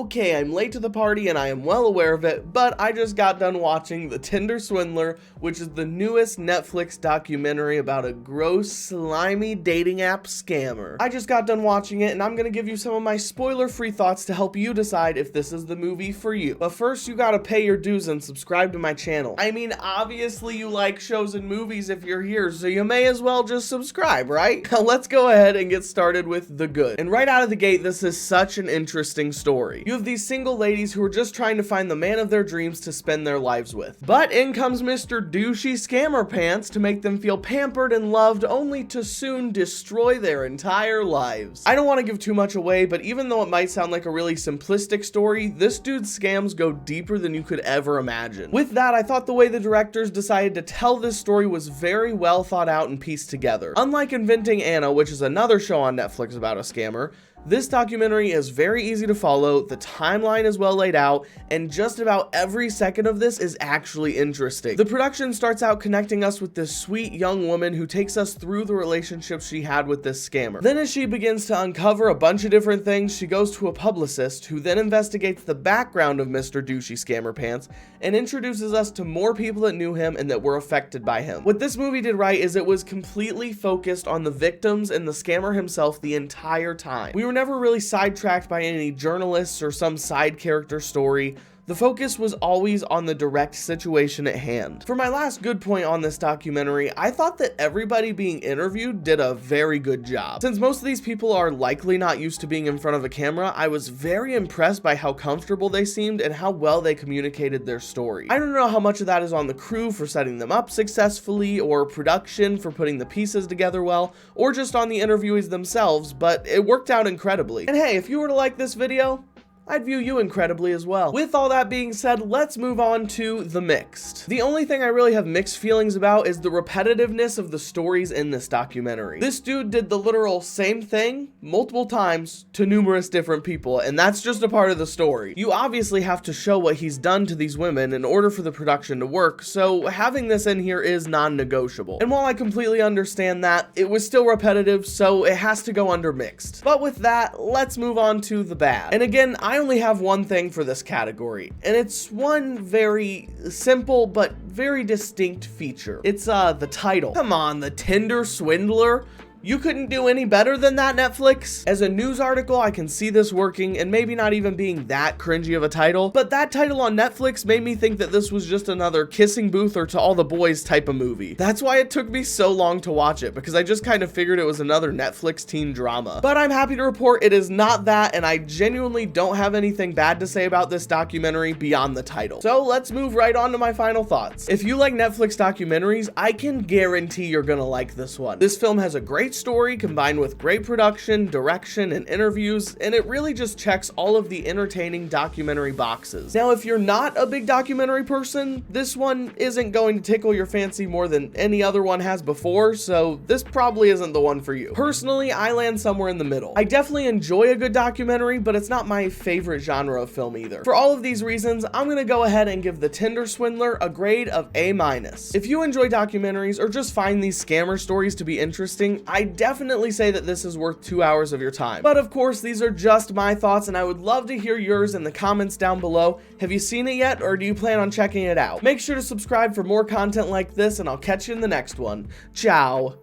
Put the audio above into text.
okay, I'm late to the party and I am well aware of it, but I just got done watching The Tinder Swindler, which is the newest Netflix documentary about a gross, slimy dating app scammer. I just got done watching it and I'm gonna give you some of my spoiler-free thoughts to help you decide if this is the movie for you. But first, you gotta pay your dues and subscribe to my channel. I mean, obviously you like shows and movies if you're here, so you may as well just subscribe, right? Now let's go ahead and get started with the good. And right out of the gate, this is such an interesting story. You have these single ladies who are just trying to find the man of their dreams to spend their lives with. But in comes Mr. Douchey Scammer Pants to make them feel pampered and loved, only to soon destroy their entire lives. I don't want to give too much away, but even though it might sound like a really simplistic story, this dude's scams go deeper than you could ever imagine. With that, I thought the way the directors decided to tell this story was very well thought out and pieced together. Unlike Inventing Anna, which is another show on Netflix about a scammer, this documentary is very easy to follow, the timeline is well laid out, and just about every second of this is actually interesting. The production starts out connecting us with this sweet young woman who takes us through the relationship she had with this scammer. Then as she begins to uncover a bunch of different things, she goes to a publicist who then investigates the background of Mr. Douchey Scammer Pants and introduces us to more people that knew him and that were affected by him. What this movie did right is it was completely focused on the victims and the scammer himself the entire time. We were never really sidetracked by any journalists or some side character story. The focus was always on the direct situation at hand. For my last good point on this documentary, I thought that everybody being interviewed did a very good job. Since most of these people are likely not used to being in front of a camera, I was very impressed by how comfortable they seemed and how well they communicated their story. I don't know how much of that is on the crew for setting them up successfully, or production for putting the pieces together well, or just on the interviewees themselves, but it worked out incredibly. And hey, if you were to like this video, I'd view you incredibly as well. With all that being said, let's move on to the mixed. The only thing I really have mixed feelings about is the repetitiveness of the stories in this documentary. This dude did the literal same thing multiple times to numerous different people, and that's just a part of the story. You obviously have to show what he's done to these women in order for the production to work, so having this in here is non-negotiable. And while I completely understand that, it was still repetitive, so it has to go under mixed. But with that, let's move on to the bad. And again, I only have one thing for this category, and it's one very simple but very distinct feature. It's the title. Come on, The Tinder Swindler? You couldn't do any better than that, Netflix? As a news article, I can see this working and maybe not even being that cringy of a title, but that title on Netflix made me think that this was just another Kissing Booth or To All the Boys type of movie. That's why it took me so long to watch it, because I just kind of figured it was another Netflix teen drama. But I'm happy to report it is not that, and I genuinely don't have anything bad to say about this documentary beyond the title. So let's move right on to my final thoughts. If you like Netflix documentaries, I can guarantee you're gonna like this one. This film has a great story combined with great production, direction, and interviews, and it really just checks all of the entertaining documentary boxes. Now, if you're not a big documentary person, this one isn't going to tickle your fancy more than any other one has before, so this probably isn't the one for you. Personally, I land somewhere in the middle. I definitely enjoy a good documentary, but it's not my favorite genre of film either. For all of these reasons, I'm gonna go ahead and give The Tinder Swindler a grade of A-. If you enjoy documentaries or just find these scammer stories to be interesting, I definitely say that this is worth 2 hours of your time. But of course, these are just my thoughts, and I would love to hear yours in the comments down below. Have you seen it yet, or do you plan on checking it out? Make sure to subscribe for more content like this, and I'll catch you in the next one. Ciao.